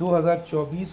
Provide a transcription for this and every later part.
2024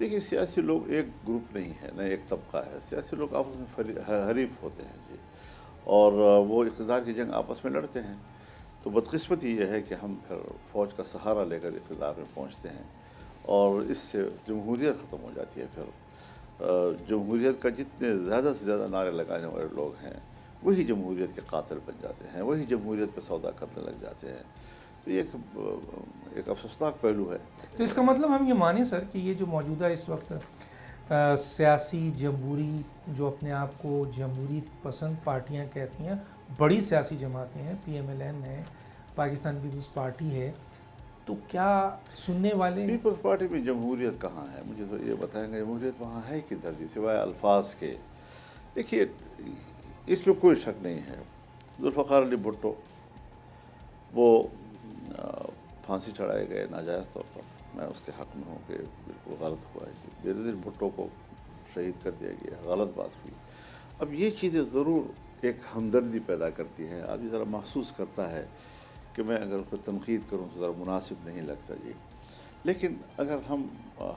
دیکھیے سیاسی لوگ ایک گروپ نہیں ہے، نہ ایک طبقہ ہے، سیاسی لوگ آپس میں حریف ہوتے ہیں جی، اور وہ اقتدار کی جنگ آپس میں لڑتے ہیں. تو بدقسمتی یہ ہے کہ ہم پھر فوج کا سہارا لے کر اقتدار میں پہنچتے ہیں، اور اس سے جمہوریت ختم ہو جاتی ہے. پھر جمہوریت کا جتنے زیادہ سے زیادہ نعرے لگانے والے لوگ ہیں وہی جمہوریت کے قاتل بن جاتے ہیں، وہی جمہوریت پہ سودا کرنے لگ جاتے ہیں. تو یہ ایک افسوسناک پہلو ہے. تو اس کا مطلب ہم یہ مانیں سر کہ یہ جو موجودہ اس وقت سیاسی جمہوری جو اپنے آپ کو جمہوری پسند پارٹیاں کہتی ہیں، بڑی سیاسی جماعتیں ہیں، پی ایم ایل این ہے، پاکستان پیپلز پارٹی ہے، تو کیا سننے والے پیپلز پارٹی میں جمہوریت کہاں ہے؟ مجھے تو یہ بتائیں گے جمہوریت وہاں ہے کدھر جی سوائے الفاظ کے. دیکھیے اس میں کوئی شک نہیں ہے، ذوالفقار علی بھٹو وہ پھانسی چڑھائے گئے ناجائز طور پر. میں اس کے حق میں ہوں کہ بالکل غلط ہوا ہے جی. بےنظیر بھٹو کو شہید کر دیا گیا، غلط بات ہوئی. اب یہ چیزیں ضرور ایک ہمدردی پیدا کرتی ہیں، آدمی ذرا محسوس کرتا ہے کہ میں اگر اس پر تنقید کروں تو ذرا مناسب نہیں لگتا جی. لیکن اگر ہم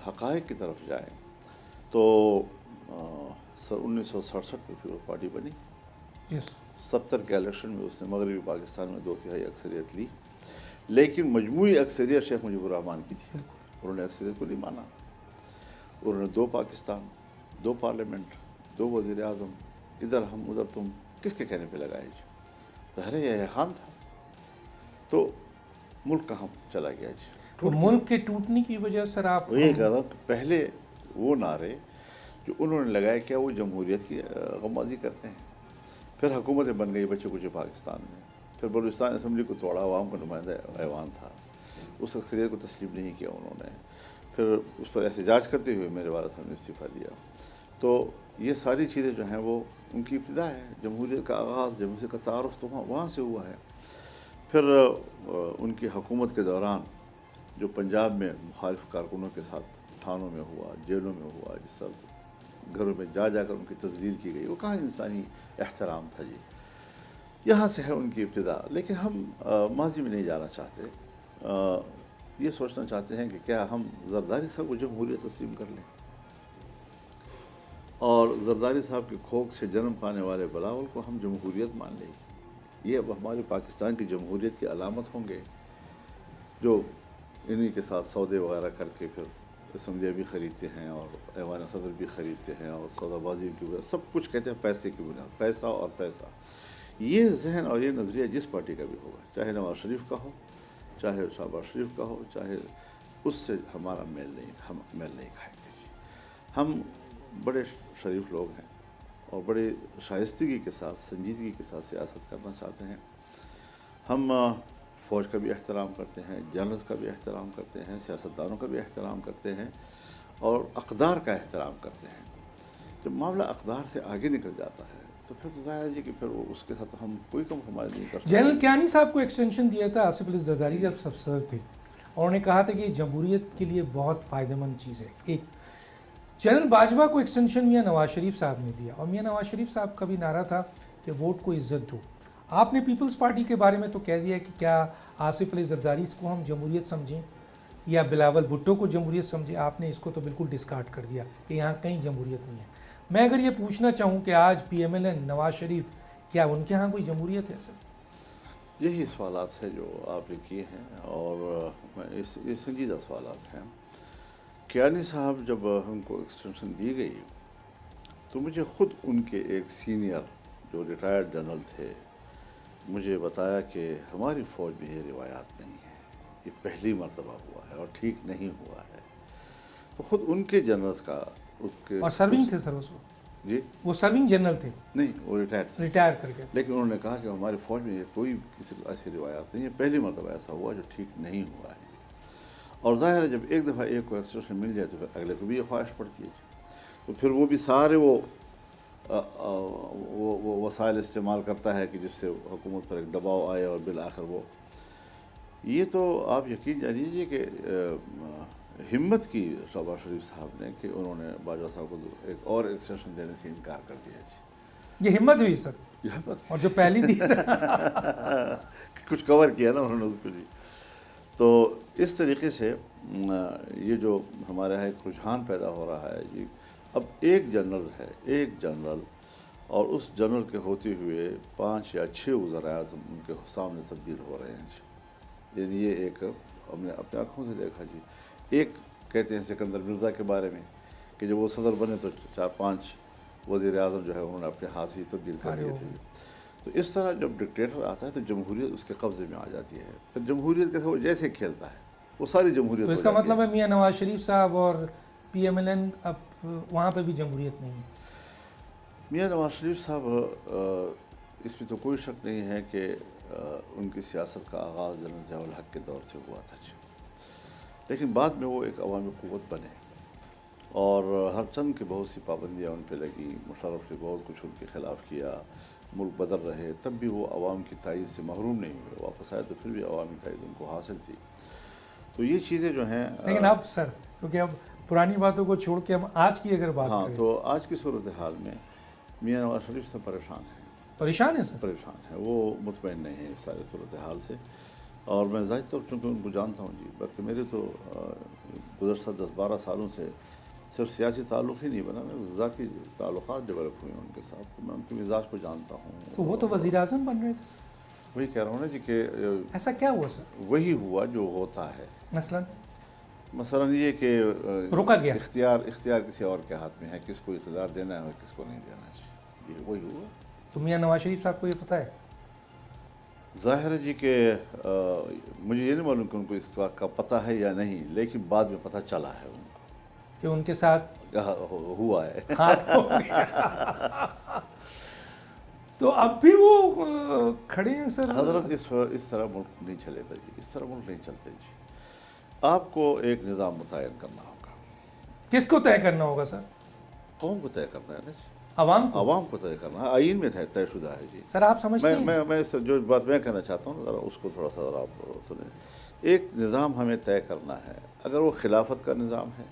حقائق کی طرف جائیں تو 1967 میں پیپلز پارٹی بنی. 70 کے الیکشن میں اس نے مغربی پاکستان میں 2/3 اکثریت لی، لیکن مجموعی اکثریت شیخ مجیب الرحمان کی تھی. انہوں نے اکثریت کو نہیں مانا. انہوں نے 2 پاکستان، 2 پارلیمنٹ، 2 وزیر اعظم، ادھر ہم ادھر تم، کس کے کہنے پہ لگائے جی؟ ظاہر ہے یہ خان تھا. تو ملک کہاں چلا گیا جی؟ تو ملک کے ٹوٹنے کی وجہ سر آپ یہ کہہ رہا ہوں کہ پہلے وہ نعرے جو انہوں نے لگائے کیا وہ جمہوریت کی غمازی کرتے ہیں. پھر حکومتیں بن گئی بچے کچھ پاکستان میں. پھر بلوچستان اسمبلی کو توڑا، عوام کا نمائندہ ایوان تھا، اس اکثریت کو تسلیم نہیں کیا انہوں نے. پھر اس پر احتجاج کرتے ہوئے میرے والد صاحب نے استعفیٰ دیا. تو یہ ساری چیزیں جو ہیں وہ ان کی ابتدا ہے. جمہوریت کا آغاز، جمہوریت کا تعارف تو وہاں سے ہوا ہے. پھر ان کی حکومت کے دوران جو پنجاب میں مخالف کارکنوں کے ساتھ تھانوں میں ہوا، جیلوں میں ہوا، جس سب گھروں میں جا کر ان کی تذلیل کی گئی، وہ کہاں انسانی احترام تھا جی؟ یہاں سے ہے ان کی ابتدا. لیکن ہم ماضی میں نہیں جانا چاہتے. یہ سوچنا چاہتے ہیں کہ کیا ہم زرداری صاحب کو جمہوریت تسلیم کر لیں، اور زرداری صاحب کے کھوک سے جنم پانے والے بلاول کو ہم جمہوریت مان لیں. یہ اب ہماری پاکستان کی جمہوریت کی علامت ہوں گے، جو انہی کے ساتھ سودے وغیرہ کر کے پھر اسمبلیاں بھی خریدتے ہیں اور ایوان صدر بھی خریدتے ہیں، اور سودا بازی کی وجہ سب کچھ کہتے ہیں پیسے کی بنیاد، پیسہ اور پیسہ. یہ ذہن اور یہ نظریہ جس پارٹی کا بھی ہوگا، چاہے نواز شریف کا ہو، چاہے شہباز شریف کا ہو، چاہے اس سے ہمارا میل نہیں کھائیں گے. ہم بڑے شریف لوگ ہیں اور بڑے شائستگی کے ساتھ، سنجیدگی کے ساتھ سیاست کرنا چاہتے ہیں. ہم فوج کا بھی احترام کرتے ہیں، جنرلز کا بھی احترام کرتے ہیں، سیاستدانوں کا بھی احترام کرتے ہیں، اور اقدار کا احترام کرتے ہیں. جب معاملہ اقدار سے آگے نکل جاتا ہے تو پھر تو ظاہر ہے کہ پھر وہ اس کے ساتھ ہم کوئی کمپرومائز نہیں کر سکتے. جنرل کیانی صاحب کو ایکسٹینشن دیا تھا آصف علی زرداری جب سب صدر تھے، اور انہوں نے کہا تھا کہ یہ جمہوریت کے لیے بہت فائدہ مند چیز ہے. ایک جنرل باجوہ کو ایکسٹینشن میاں نواز شریف صاحب نے دیا، اور میاں نواز شریف صاحب کا بھی نعرہ تھا کہ ووٹ کو عزت دو. آپ نے پیپلز پارٹی کے بارے میں تو کہہ دیا کہ کیا آصف علی زرداری کو ہم جمہوریت سمجھیں یا بلاول بھٹو کو جمہوریت سمجھیں. آپ نے اس کو تو بالکل ڈسکارڈ کر دیا کہ یہاں کہیں جمہوریت نہیں ہے. میں اگر یہ پوچھنا چاہوں کہ آج P M L N Nawaz Sharif, کیا ان کے ہاں کوئی جمہوریت ہے سر؟ یہی سوالات ہیں جو آپ نے کیے ہیں، اور یہ سنجیدہ سوالات ہیں. کیانی صاحب جب ہم کو ایکسٹینشن دی گئی تو مجھے خود ان کے ایک سینئر جو ریٹائرڈ جنرل تھے مجھے بتایا کہ ہماری فوج میں یہ روایات نہیں ہے، یہ پہلی مرتبہ ہوا ہے اور ٹھیک نہیں ہوا ہے. تو خود ان کے جنرلز کا اور سرونگ تھے سر اس وقت؟ جی وہ سرونگ جنرل تھے؟ نہیں، وہ ریٹائر کر کے. لیکن انہوں نے کہا کہ ہماری فوج میں کوئی کسی ایسی روایات نہیں ہے، پہلی مرتبہ ایسا ہوا جو ٹھیک نہیں ہوا ہے. اور ظاہر ہے جب ایک دفعہ ایک کو ایکسٹینشن مل جائے تو پھر اگلے کو بھی یہ خواہش پڑتی ہے. تو پھر وہ بھی سارے وہ وسائل استعمال کرتا ہے کہ جس سے حکومت پر ایک دباؤ آئے، اور بالآخر وہ یہ تو آپ یقین جانیے کہ ہمت کی شہباز شریف صاحب نے کہ انہوں نے باجوہ صاحب کو ایک اور ایکسٹینشن دینے سے انکار کر دیا جی. یہ ہمت ہوئی سر؟ یہ ہمت اور جو پہلی دی کچھ کور کیا نا انہوں نے اس کو جی. تو اس طریقے سے یہ جو ہمارے یہاں ایک رجحان پیدا ہو رہا ہے جی، اب ایک جنرل ہے، ایک جنرل، اور اس جنرل کے ہوتے ہوئے 5 یا 6 وزراء اعظم ان کے سامنے تبدیل ہو رہے ہیں جی. یعنی یہ ایک ہم نے اپنے آنکھوں سے دیکھا جی. ایک کہتے ہیں سکندر مرزا کے بارے میں کہ جب وہ صدر بنے تو 4-5 وزیر اعظم جو ہے انہوں نے اپنے ہاتھ سے تبدیل کر دیے تھے. تو اس طرح جب ڈکٹیٹر آتا ہے تو جمہوریت اس کے قبضے میں آ جاتی ہے. پھر جمہوریت کے ساتھ وہ جیسے کھیلتا ہے وہ ساری جمہوریت تو اس کا مطلب ہے میاں نواز شریف صاحب اور PMLN اب وہاں پہ بھی جمہوریت نہیں ہے. میاں نواز شریف صاحب اس میں تو کوئی شک نہیں ہے کہ ان کی سیاست کا آغاز جنرل ضیاء الحق کے دور سے ہوا تھا جی. لیکن بعد میں وہ ایک عوامی قوت بنے اور ہر چند کی بہت سی پابندیاں ان پہ لگی. مشرف نے بہت کچھ ان کے خلاف کیا، ملک بدل رہے، تب بھی وہ عوام کی تائید سے محروم نہیں ہوئے. واپس آئے تو پھر بھی عوامی تائید ان کو حاصل تھی. تو یہ چیزیں جو ہیں لیکن اب سر کیونکہ اب پرانی باتوں کو چھوڑ کے ہم آج کی اگر بات کریں تو آج کی صورتحال میں میاں نواز شریف سے پریشان ہیں. پریشان ہے سر؟ پریشان ہے، وہ مطمئن نہیں ہے اس سارے صورتحال سے. اور میں ظاہر طور چونکہ ان کو جانتا ہوں جی، بلکہ میرے تو گزشتہ 10-12 سالوں سے صرف سیاسی تعلق ہی نہیں بنا، میں ذاتی تعلقات ڈیولپ ہوئے ہیں ان کے ساتھ. تو میں ان کے مزاج کو جانتا ہوں. تو وہ تو وزیر اعظم بن رہے تھے سر. وہی کہہ رہا ہوں نا جی کہ ایسا کیا ہوا سر؟ وہی ہوا جو ہوتا ہے. مثلاً یہ کہ رکا گیا اختیار کسی اور کے ہاتھ میں ہے، کس کو اقتدار دینا ہے اور کس کو نہیں دینا چاہیے. یہ وہی ہوا. تو میاں نواز شریف صاحب کو یہ پتہ ہے؟ ظاہر ہے جی کہ مجھے یہ نہیں معلوم کہ ان کو اس بات کا پتہ ہے یا نہیں، لیکن بعد میں پتہ چلا ہے ان کو کہ ان کے ساتھ ہوا ہے. ہاتھ ہو گیا. تو اب بھی وہ کھڑے ہیں سر. حضرت اس طرح ملک نہیں چلے گا جی، اس طرح ملک نہیں چلتے جی. آپ کو ایک نظام متعین کرنا ہوگا. کس کو طے کرنا ہوگا سر؟ قوم کو طے کرنا ہے نا جی. عوام کو طے کرنا ہے. آئین میں طے شدہ ہے جی. سر آپ سمجھتے ہیں میں جو بات میں کہنا چاہتا ہوں ذرا اس کو تھوڑا سا ذرا آپ سنیں. ایک نظام ہمیں طے کرنا ہے. اگر وہ خلافت کا نظام ہے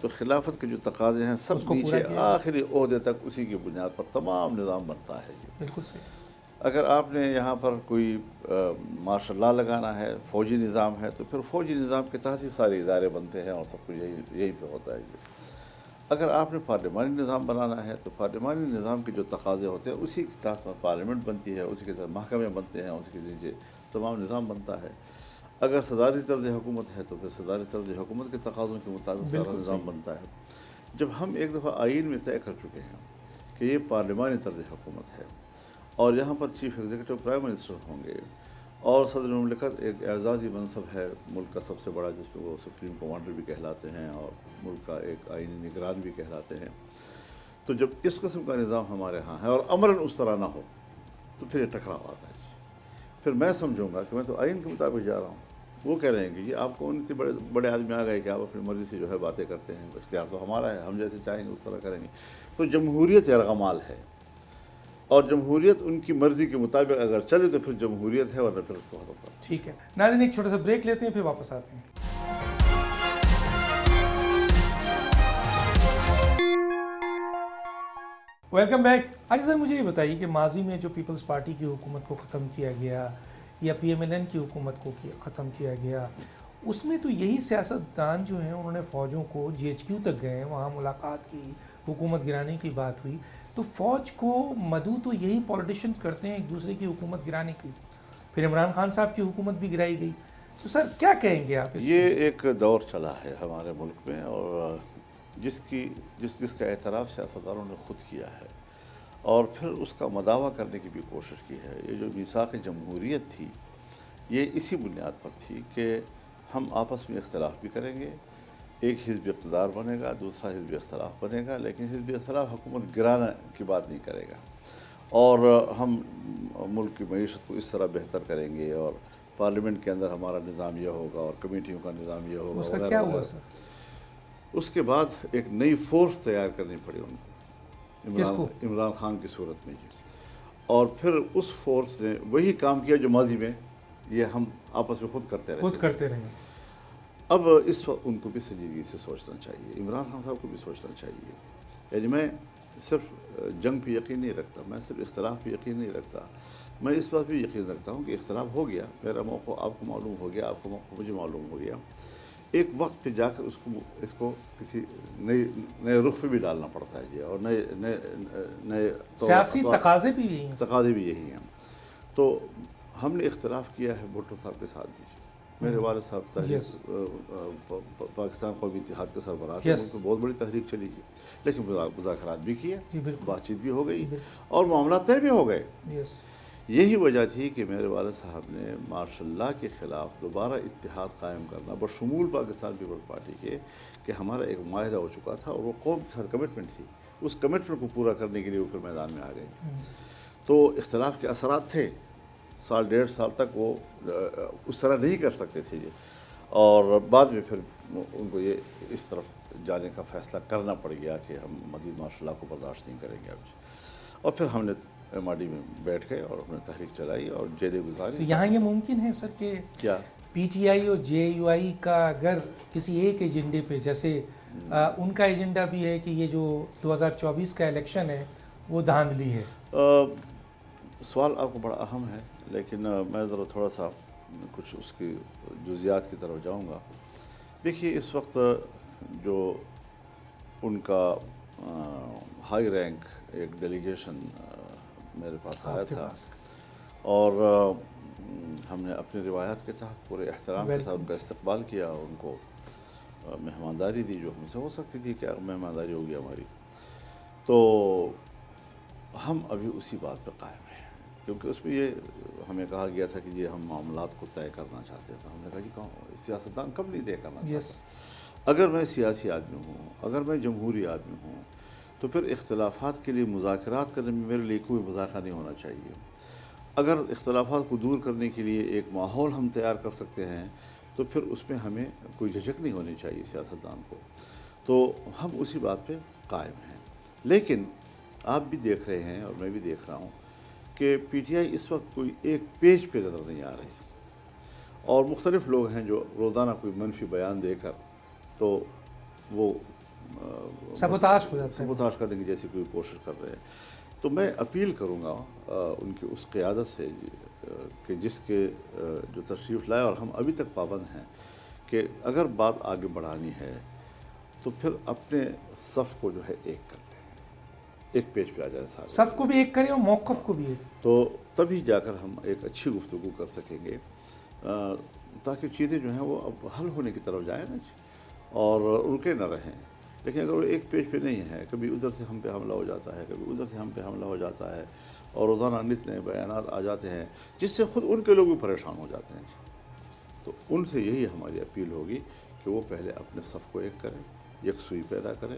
تو خلافت کے جو تقاضے ہیں سب نیچے آخری عہدے تک اسی کی بنیاد پر تمام نظام بنتا ہے جی. بالکل صحیح. اگر آپ نے یہاں پر کوئی مارشل لا لگانا ہے، فوجی نظام ہے، تو پھر فوجی نظام کے تحت ہی سارے ادارے بنتے ہیں اور سب کچھ یہی پہ ہوتا ہے جی. اگر آپ نے پارلیمانی نظام بنانا ہے تو پارلیمانی نظام کے جو تقاضے ہوتے ہیں اسی کے تحت پارلیمنٹ بنتی ہے، اسی کے تحت محکمے بنتے ہیں، اسی کے نیچے تمام نظام بنتا ہے. اگر صدارتی طرز حکومت ہے تو پھر صدارتی طرز حکومت کے تقاضوں کے مطابق سارا نظام بنتا ہے. جب ہم ایک دفعہ آئین میں طے کر چکے ہیں کہ یہ پارلیمانی طرز حکومت ہے اور یہاں پر چیف ایگزیکٹو پرائم منسٹر ہوں گے اور صدر مملکت ایک اعزازی منصب ہے ملک کا سب سے بڑا، جس میں وہ سپریم کمانڈر بھی کہلاتے ہیں اور ملک کا ایک آئینی نگران بھی کہلاتے ہیں. تو جب اس قسم کا نظام ہمارے ہاں ہے اور امراً اس طرح نہ ہو تو پھر یہ ٹکراؤ آتا ہے. پھر میں سمجھوں گا کہ میں تو آئین کے مطابق جا رہا ہوں. وہ کہہ رہے ہیں کہ یہ آپ کو اتنے بڑے آدمی آ گئے کہ آپ اپنی مرضی سے جو ہے باتیں کرتے ہیں، اختیار تو ہمارا ہے، ہم جیسے چاہیں گے اس طرح کریں گے. تو جمہوریت یرغمال ہے اور جمہوریت ان کی مرضی کے مطابق اگر چلے تو پھر جمہوریت ہے ورنہ پھر اس کو ختم کریں. ٹھیک ہے ناظرین، ایک چھوٹا سا بریک لیتے ہیں پھر واپس آتے ہیں. Welcome back. آج سر مجھے یہ بتائیے کہ ماضی میں جو پیپلز پارٹی کی حکومت کو ختم کیا گیا یا PMLN کی حکومت کو ختم کیا گیا، اس میں تو یہی سیاستدان جو ہیں انہوں نے فوجوں کو GHQ تک گئے، وہاں ملاقات کی، حکومت گرانے کی بات ہوئی. تو فوج کو مدعو تو یہی پولیٹیشنز کرتے ہیں ایک دوسرے کی حکومت گرانے کی. پھر عمران خان صاحب کی حکومت بھی گرائی گئی. تو سر کیا کہیں گے آپ؟ یہ ایک دور چلا ہے ہمارے ملک میں اور جس کا اعتراف سیاستدانوں نے خود کیا ہے اور پھر اس کا مداوع کرنے کی بھی کوشش کی ہے. یہ جو میثاق جمہوریت تھی یہ اسی بنیاد پر تھی کہ ہم آپس میں اختلاف بھی کریں گے، ایک حزب اقتدار بنے گا، دوسرا حزب اختلاف بنے گا، لیکن حزب اختلاف حکومت گرانے کی بات نہیں کرے گا اور ہم ملک کی معیشت کو اس طرح بہتر کریں گے اور پارلیمنٹ کے اندر ہمارا نظام یہ ہوگا اور کمیٹیوں کا نظام یہ ہوگا. اس کا کیا ہوا سر؟ اس کے بعد ایک نئی فورس تیار کرنی پڑی ان کو، عمران خان کی صورت میں جی. اور پھر اس فورس نے وہی کام کیا جو ماضی میں یہ ہم آپس میں خود کرتے رہے. اب اس وقت ان کو بھی سنجیدگی سے سوچنا چاہیے، عمران خان صاحب کو بھی سوچنا چاہیے. یعنی میں صرف جنگ پہ یقین نہیں رکھتا، میں صرف اختلاف پہ یقین نہیں رکھتا، میں اس بات پہ یقین رکھتا ہوں کہ اختلاف ہو گیا، میرا موقع آپ کو معلوم ہو گیا، آپ کا موقع مجھے معلوم ہو گیا، ایک وقت پہ جا کر اس کو کسی نئے رخ پہ بھی ڈالنا پڑتا ہے جی، اور نئے سیاسی تقاضے بھی یہی ہیں۔ تقاضے بھی یہی ہیں۔ تو ہم نے اختلاف کیا ہے بھٹو صاحب کے ساتھ بھی، میرے والد صاحب تحریک پاکستان قومی اتحاد کے سربراہ تھے، ان کو بہت بڑی تحریک چلی گئی، لیکن مذاکرات بھی کیے، بات چیت بھی ہو گئی اور معاملات طے بھی ہو گئے۔ یہی وجہ تھی کہ میرے والد صاحب نے ماشاء اللہ کے خلاف دوبارہ اتحاد قائم کرنا بشمول پاکستان پیپلز پارٹی کے، کہ ہمارا ایک معاہدہ ہو چکا تھا اور وہ قوم کے ساتھ کمٹمنٹ تھی، اس کمٹمنٹ کو پورا کرنے کے لیے وہ پھر میدان میں آ گئے۔ تو اختلاف کے اثرات تھے، سال ڈیڑھ سال تک وہ اس طرح نہیں کر سکتے تھے یہ، اور بعد میں پھر ان کو یہ اس طرف جانے کا فیصلہ کرنا پڑ گیا کہ ہم مزید مارشل لا کو برداشت نہیں کریں گے اب، اور پھر ہم نے ایم آر ڈی میں بیٹھ گئے اور ہم نے تحریک چلائی اور جیلیں گزاری۔ یہاں یہ ممکن ہے سر کہ کیا پی ٹی آئی اور جے یو آئی کا اگر کسی ایک ایجنڈے پہ، جیسے ان کا ایجنڈا بھی ہے کہ یہ جو 2024 کا الیکشن ہے وہ دھاندلی ہے؟ سوال آپ کو بڑا اہم ہے، لیکن میں ذرا تھوڑا سا کچھ اس کی جزیات کی طرف جاؤں گا۔ دیکھیے اس وقت جو ان کا ہائی رینک ایک ڈیلیگیشن میرے پاس آیا تھا، اور ہم نے اپنی روایات کے تحت پورے احترام کے ساتھ ان کا استقبال کیا اور ان کو مہمانداری دی جو ہم سے ہو سکتی تھی کہ مہمانداری ہوگی ہماری، تو ہم ابھی اسی بات پہ قائم ہیں، کیونکہ اس میں یہ ہمیں کہا گیا تھا کہ یہ ہم معاملات کو طے کرنا چاہتے تھے۔ ہم نے کہا جی کہاں سیاستدان کب نہیں طے کرنا چاہتا؟ اگر میں سیاسی آدمی ہوں، اگر میں جمہوری آدمی ہوں، تو پھر اختلافات کے لیے مذاکرات کرنے میں میرے لیے کوئی مذاکرہ نہیں ہونا چاہیے۔ اگر اختلافات کو دور کرنے کے لیے ایک ماحول ہم تیار کر سکتے ہیں تو پھر اس میں ہمیں کوئی جھجک نہیں ہونی چاہیے سیاستدان کو، تو ہم اسی بات پہ قائم ہیں۔ لیکن آپ بھی دیکھ رہے ہیں اور میں بھی دیکھ رہا ہوں کہ پی ٹی آئی اس وقت کوئی ایک پیج پہ نظر نہیں آ رہی، اور مختلف لوگ ہیں جو روزانہ کوئی منفی بیان دے کر تو وہ سبوتاژ ہو جاتا ہے، سبوتاژ کرنے کی جیسی کوئی کوشش کر رہے ہیں۔ تو میں اپیل کروں گا ان کی اس قیادت سے کہ جس کے جو تشریف لائے، اور ہم ابھی تک پابند ہیں، کہ اگر بات آگے بڑھانی ہے تو پھر اپنے صف کو جو ہے ایک کر لیں، ایک پیج پہ آ جائیں سارے، صف کو بھی ایک کریں اور موقف کو بھی ایک، تو تبھی جا کر ہم ایک اچھی گفتگو کر سکیں گے، تاکہ چیزیں جو ہیں وہ اب حل ہونے کی طرف جائیں نا جی، اور رکے نہ رہیں۔ لیکن اگر وہ ایک پیج پہ نہیں ہے، کبھی ادھر سے ہم پہ حملہ ہو جاتا ہے، کبھی ادھر سے ہم پہ حملہ ہو جاتا ہے، اور روزانہ نت نئے بیانات آ جاتے ہیں جس سے خود ان کے لوگ بھی پریشان ہو جاتے ہیں، تو ان سے یہی ہماری اپیل ہوگی کہ وہ پہلے اپنے صف کو ایک کریں، یکسوئی پیدا کریں،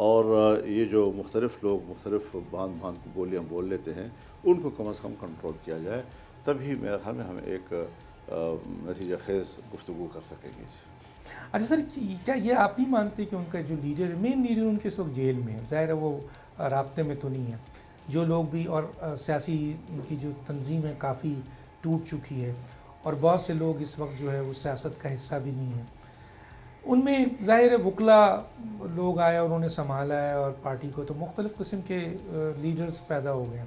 اور یہ جو مختلف لوگ مختلف باندھ کی بولیاں بول لیتے ہیں ان کو کم از کم کنٹرول کیا جائے، تبھی میرے خیال میں ہم ایک نتیجہ خیز گفتگو کر سکیں گے۔ اچھا سر، کیا یہ آپ نہیں مانتے کہ ان کا جو لیڈر ہے، مین لیڈر ان کے اس وقت جیل میں ہے؟ ظاہر ہے وہ رابطے میں تو نہیں ہے، جو لوگ بھی، اور سیاسی ان کی جو تنظیم ہے کافی ٹوٹ چکی ہے، اور بہت سے لوگ اس وقت جو ہے وہ سیاست کا حصہ بھی نہیں ہے، ان میں ظاہر ہے وکلا لوگ آئے اور انہوں نے سنبھالا ہے اور پارٹی کو، تو مختلف قسم کے لیڈرز پیدا ہو گئے ہیں،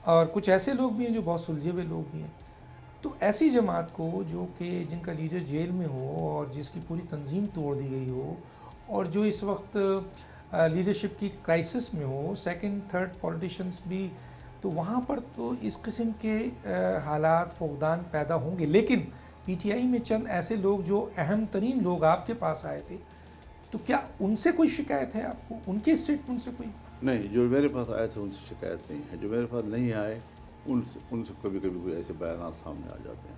اور کچھ ایسے لوگ بھی ہیں جو بہت سلجھے ہوئے لوگ بھی ہیں۔ تو ایسی جماعت کو جو کہ جن کا لیڈر جیل میں ہو اور جس کی پوری تنظیم توڑ دی گئی ہو، اور جو اس وقت لیڈرشپ کی کرائسس میں ہو، سیکنڈ تھرڈ پولیٹیشنز بھی، تو وہاں پر تو اس قسم کے حالات فقدان پیدا ہوں گے۔ لیکن پی ٹی آئی میں چند ایسے لوگ جو اہم ترین لوگ آپ کے پاس آئے تھے، تو کیا ان سے کوئی شکایت ہے آپ کو، ان کے اسٹیٹمنٹ سے کوئی؟ نہیں، جو میرے پاس آئے تھے ان سے شکایت نہیں ہے، جو میرے پاس نہیں آئے ان سے کبھی کبھی کوئی ایسے بیانات سامنے آ جاتے ہیں۔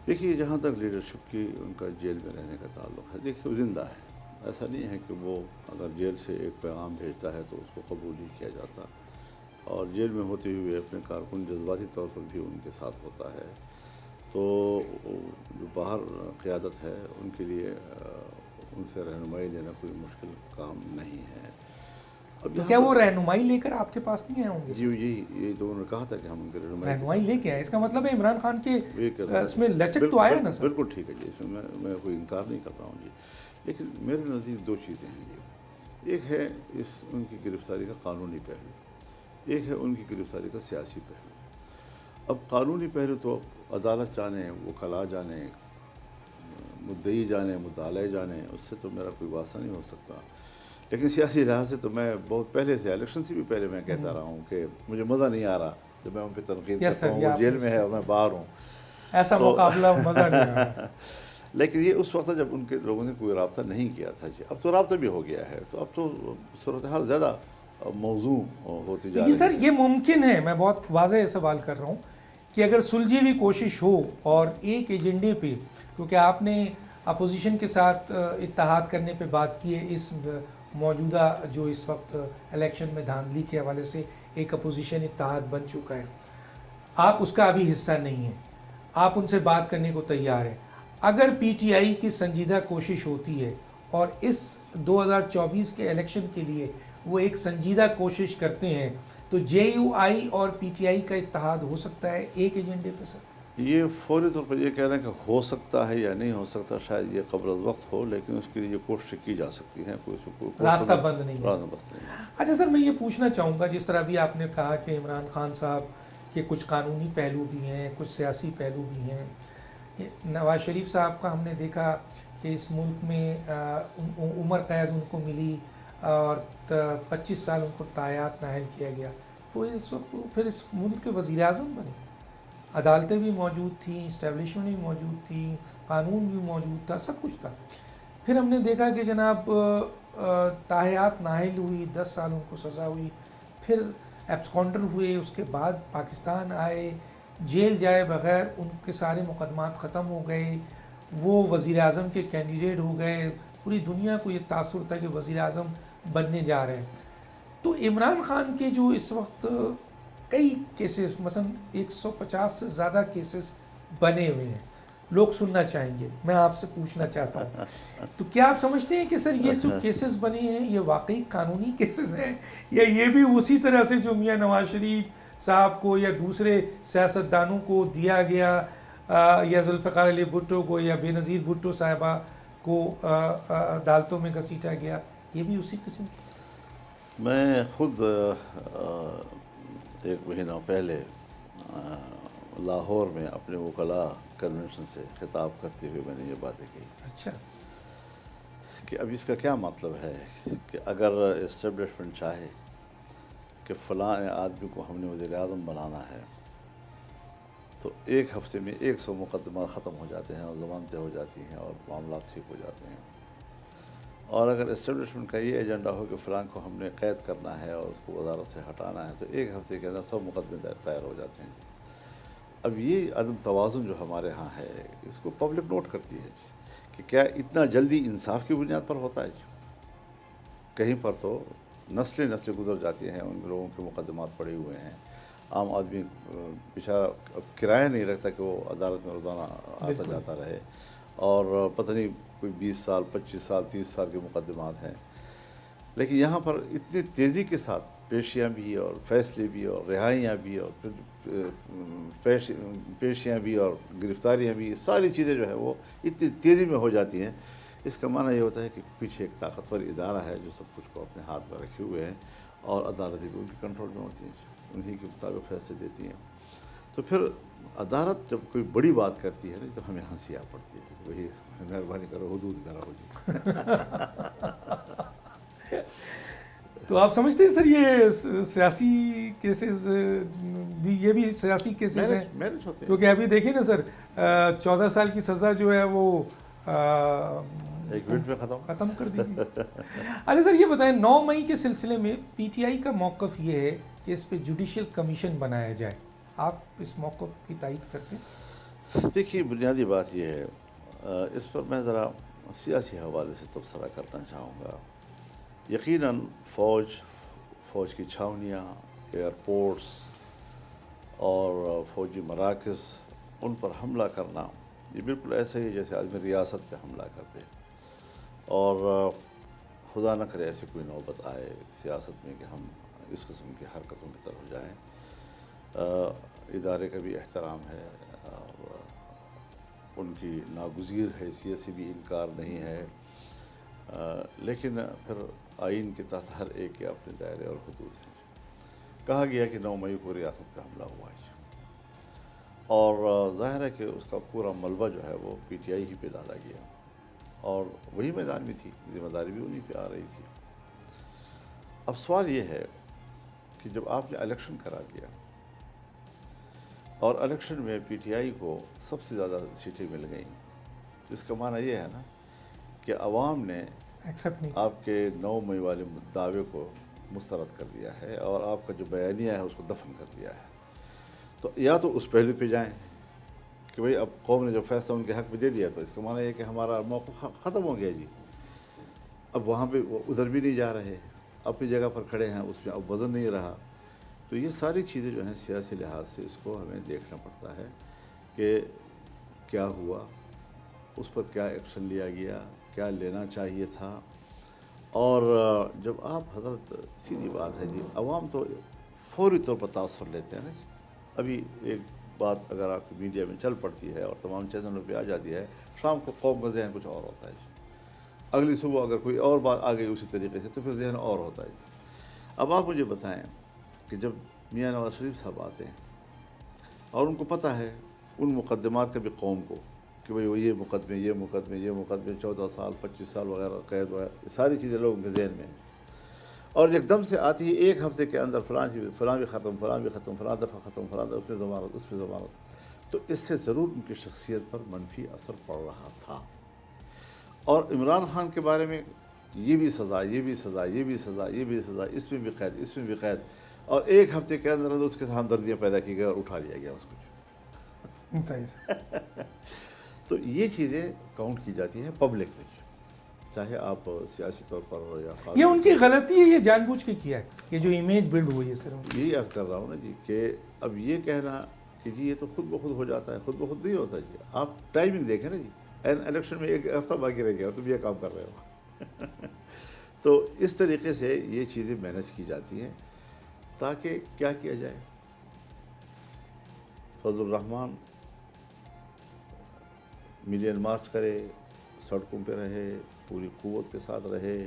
دیکھیے جہاں تک لیڈرشپ کی ان کا جیل میں رہنے کا تعلق ہے، دیکھیے وہ زندہ ہے، ایسا نہیں ہے کہ وہ اگر جیل سے ایک پیغام بھیجتا ہے تو اس کو قبول نہیں کیا جاتا، اور جیل میں ہوتے ہوئے اپنے کارکن جذباتی طور پر بھی ان کے ساتھ ہوتا ہے، تو جو باہر قیادت ہے ان کے لیے ان سے رہنمائی لینا کوئی مشکل کام نہیں ہے۔ اب کیا وہ رہنمائی لے کر آپ کے پاس نہیں آئے ہوں گے؟ جی یہی تو انہوں نے کہا تھا کہ ہم ان کی رہنمائی لے کے آئے، اس کا مطلب ہے عمران خان کے اس میں لچک تو آیا نا سر؟ بالکل ٹھیک ہے جی، اس میں میں کوئی انکار نہیں کر رہا ہوں جی، لیکن میرے نزدیک دو چیزیں ہیں جی، ایک ہے ان کی گرفتاری کا قانونی پہلو، ایک ہے ان کی گرفتاری کا سیاسی پہلو۔ اب قانونی پہلو تو عدالت جانے، وکلاء جانے، مدعی جانے، مدعا جانے، اس سے تو میرا کوئی واسطہ نہیں ہو سکتا. لیکن سیاسی لحاظ سے تو میں بہت پہلے سے، الیکشن سے بھی پہلے میں کہتا رہا ہوں کہ مجھے مزہ نہیں آ رہا جب میں ان پہ تنقید کرتا ہوں. وہ جیل میں ہے اور میں باہر ہوں. ایسا مقابلہ مزہ نہیں آ رہا. لیکن یہ اس وقت جب ان کے لوگوں نے کوئی رابطہ نہیں کیا تھا. جی اب تو رابطہ بھی ہو گیا ہے، تو اب تو صورتحال زیادہ موضوع ہوتی جا رہی یہ ہے. سر یہ ممکن ہے، میں بہت واضح سوال کر رہا ہوں کہ اگر سلجھی ہوئی کوشش ہو اور ایک ایجنڈے پہ، کیونکہ آپ نے اپوزیشن کے ساتھ اتحاد کرنے پہ بات کی ہے، اس موجودہ جو اس وقت الیکشن میں دھاندلی کے حوالے سے ایک اپوزیشن اتحاد بن چکا ہے، آپ اس کا ابھی حصہ نہیں ہیں، آپ ان سے بات کرنے کو تیار ہیں. اگر پی ٹی آئی کی سنجیدہ کوشش ہوتی ہے اور اس 2024 کے الیکشن کے لیے وہ ایک سنجیدہ کوشش کرتے ہیں، تو جے یو آئی اور پی ٹی آئی کا اتحاد ہو سکتا ہے ایک ایجنڈے پہ سر؟ یہ فوری طور پر یہ کہہ رہے ہیں کہ ہو سکتا ہے یا نہیں ہو سکتا، شاید یہ قبل از وقت ہو، لیکن اس کے لیے کوشش کی جا سکتی ہے. راستہ بند نہیں ہے. راستہ بند نہیں ہے. اچھا سر، میں یہ پوچھنا چاہوں گا، جس طرح بھی آپ نے کہا کہ عمران خان صاحب کے کچھ قانونی پہلو بھی ہیں، کچھ سیاسی پہلو بھی ہیں. نواز شریف صاحب کا ہم نے دیکھا کہ اس ملک میں عمر قید ان کو ملی اور 25 سال ان کو تایات نااہل کیا گیا. وہ اس وقت پھر اس ملک کے وزیر اعظم بنے. عدالتیں بھی موجود تھیں، اسٹیبلشمنٹ بھی موجود تھی، قانون بھی موجود تھا، سب کچھ تھا. پھر ہم نے دیکھا کہ جناب تاحیات نااہل ہوئی، 10 سال ان کو سزا ہوئی، پھر ایبسکانڈر ہوئے، اس کے بعد پاکستان آئے، جیل جائے بغیر ان کے سارے مقدمات ختم ہو گئے، وہ وزیر اعظم کے کینڈیڈیٹ ہو گئے. پوری دنیا کو یہ تاثر تھا کہ وزیر اعظم بننے جا رہے ہیں. تو عمران خان کے جو اس وقت کئی کیسز، مثلا 150 سے زیادہ کیسز بنے ہوئے ہیں، لوگ سننا چاہیں گے، میں آپ سے پوچھنا چاہتا ہوں، تو کیا آپ سمجھتے ہیں کہ سر یہ جو کیسز بنے ہیں یہ واقعی قانونی کیسز ہیں، یا یہ بھی اسی طرح سے جو میاں نواز شریف صاحب کو یا دوسرے سیاستدانوں کو دیا گیا، یا ذوالفقار علی بھٹو کو یا بے نظیر بھٹو صاحبہ کو عدالتوں میں گھسیٹا گیا، یہ بھی اسی قسم کی؟ میں خود ایک مہینہ پہلے لاہور میں اپنے وکلاء کنونشن سے خطاب کرتے ہوئے میں نے یہ باتیں کہی تھی. اچھا. کہ اب اس کا کیا مطلب ہے کہ اگر اسٹیبلشمنٹ چاہے کہ فلاں آدمی کو ہم نے وزیر اعظم بنانا ہے تو ایک ہفتے میں 100 مقدمات ختم ہو جاتے ہیں اور ضمانتیں ہو جاتی ہیں اور معاملات ٹھیک ہو جاتے ہیں. اور اگر اسٹیبلشمنٹ کا یہ ایجنڈا ہو کہ فلاں کو ہم نے قید کرنا ہے اور اس کو وزارت سے ہٹانا ہے تو ایک ہفتے کے اندر 100 مقدمے تیار ہو جاتے ہیں. اب یہ عدم توازن جو ہمارے ہاں ہے، اس کو پبلک نوٹ کرتی ہے کہ کیا اتنا جلدی انصاف کی بنیاد پر ہوتا ہے. کہیں پر تو نسلیں گزر جاتی ہیں، ان لوگوں کے مقدمات پڑے ہوئے ہیں. عام آدمی بیچارہ کرایہ نہیں رکھتا کہ وہ عدالت میں روزانہ آتا جاتا رہے، اور پتہ نہیں کوئی 20 سال 25 سال 30 سال کے مقدمات ہیں. لیکن یہاں پر اتنی تیزی کے ساتھ پیشیاں بھی اور فیصلے بھی اور رہائیاں بھی اور پھر پیشیاں بھی اور گرفتاریاں بھی، ساری چیزیں جو ہے وہ اتنی تیزی میں ہو جاتی ہیں. اس کا معنی یہ ہوتا ہے کہ پیچھے ایک طاقتور ادارہ ہے جو سب کچھ کو اپنے ہاتھ میں رکھے ہوئے ہیں، اور عدالتیں بھی ان کے کنٹرول میں ہوتی ہیں، انہی کے مطابق فیصلے دیتی ہیں. تو پھر عدالت جب کوئی بڑی بات کرتی ہے نا تو ہمیں ہنسی آ پڑتی ہے کہ وہی مہربانی کرو حدود میں رہو جی. تو آپ سمجھتے ہیں سر یہ سیاسی کیسز بھی، یہ بھی سیاسی کیسز ہیں؟ کیونکہ ابھی دیکھیں نا سر، 14 سال کی سزا جو ہے وہ ایک منٹ میں ختم کر دی گئی. اچھا سر یہ بتائیں، 9 مئی کے سلسلے میں پی ٹی آئی کا موقف یہ ہے کہ اس پہ جوڈیشل کمیشن بنایا جائے، آپ اس موقف کی تائید کرتے ہیں؟ دیکھیے بنیادی بات یہ ہے، اس پر میں ذرا سیاسی حوالے سے تبصرہ کرنا چاہوں گا. یقیناً فوج کی چھاونیاں، ایئرپورٹس اور فوجی مراکز، ان پر حملہ کرنا یہ بالکل ایسا ہی جیسے آدمی ریاست پہ حملہ کرتے، اور خدا نہ کرے ایسی کوئی نوبت آئے سیاست میں کہ ہم اس قسم کی حرکتوں کی طرف جائیں. ادارے کا بھی احترام ہے اور ان کی ناگزیر حیثیت سے بھی انکار نہیں ہے، لیکن پھر آئین کے تحت ہر ایک کے اپنے دائرے اور حدود ہیں. کہا گیا کہ 9 مئی کو ریاست پہ حملہ ہوا ہے، اور ظاہر ہے کہ اس کا پورا ملبہ جو ہے وہ پی ٹی آئی ہی پہ ڈالا گیا، اور وہی میدان میں تھی، ذمہ داری بھی انہی پہ آ رہی تھی۔ اب سوال یہ ہے کہ جب آپ نے الیکشن کرا دیا اور الیکشن میں پی ٹی آئی کو سب سے زیادہ سیٹیں مل گئیں، تو اس کا معنی یہ ہے نا کہ عوام نے ایکسیپٹ نہیں، آپ کے 9 مئی والے دعوے کو مسترد کر دیا ہے اور آپ کا جو بیانیہ ہے اس کو دفن کر دیا ہے۔ تو یا تو اس پہلو پہ جائیں کہ بھئی اب قوم نے جو فیصلہ ان کے حق میں دے دیا، تو اس کا معنی یہ ہے کہ ہمارا موقف ختم ہو گیا جی، اب وہاں پہ ادھر بھی نہیں جا رہے، اپنی جگہ پر کھڑے ہیں، اس میں اب وزن نہیں رہا۔ تو یہ ساری چیزیں جو ہیں سیاسی لحاظ سے اس کو ہمیں دیکھنا پڑتا ہے کہ کیا ہوا، اس پر کیا ایکشن لیا گیا، کیا لینا چاہیے تھا۔ اور جب آپ حضرت سیدھی بات ہے جی، عوام تو فوری طور پر تاثر لیتے ہیں نا جی۔ ابھی ایک بات اگر آپ کی میڈیا میں چل پڑتی ہے اور تمام چینلوں پہ آ جاتی ہے، شام کو قوم کا ذہن کچھ اور ہوتا ہے جی، اگلی صبح اگر کوئی اور بات آ گئی اسی طریقے سے تو پھر ذہن اور ہوتا ہے جی۔ اب آپ مجھے بتائیں کہ جب میاں نواز شریف صاحب آتے ہیں اور ان کو پتہ ہے ان مقدمات کا بھی قوم کو کہ بھئی وہ یہ مقدمے 14 سال 25 سال وغیرہ قید وغیرہ، یہ ساری چیزیں لوگوں کے ذہن میں ہیں، اور ایک دم سے آتی ہے ایک ہفتے کے اندر فلاں بھی ختم، فلاں دفعہ ختم، اس پہ ضمانت، تو اس سے ضرور ان کی شخصیت پر منفی اثر پڑ رہا تھا۔ اور عمران خان کے بارے میں یہ بھی سزا، اس میں بھی قید، اور ایک ہفتے کے اندر اس کے ہمدردیاں پیدا کی گئی اور اٹھا لیا گیا اس کو۔ تو یہ چیزیں کاؤنٹ کی جاتی ہیں پبلک میں، چاہے آپ سیاسی طور پر یا یہ ان کی غلطی ہے، یہ جان بوجھ کے کیا ہے، یہ جو امیج بلڈ ہوئی ہے سر؟ یہی عرض کر رہا ہوں نا جی کہ اب یہ کہنا کہ جی یہ تو خود بخود ہو جاتا ہے، خود بخود نہیں ہوتا جی۔ آپ ٹائمنگ دیکھیں نا جی، الیکشن میں ایک ہفتہ باقی رہ گیا اور تم یہ کام کر رہے ہو۔ تو اس طریقے سے یہ چیزیں مینیج کی جاتی ہیں تاکہ کیا کیا جائے، فضل الرحمان ملین مارچ کرے، سڑکوں پہ رہے، پوری قوت کے ساتھ رہے،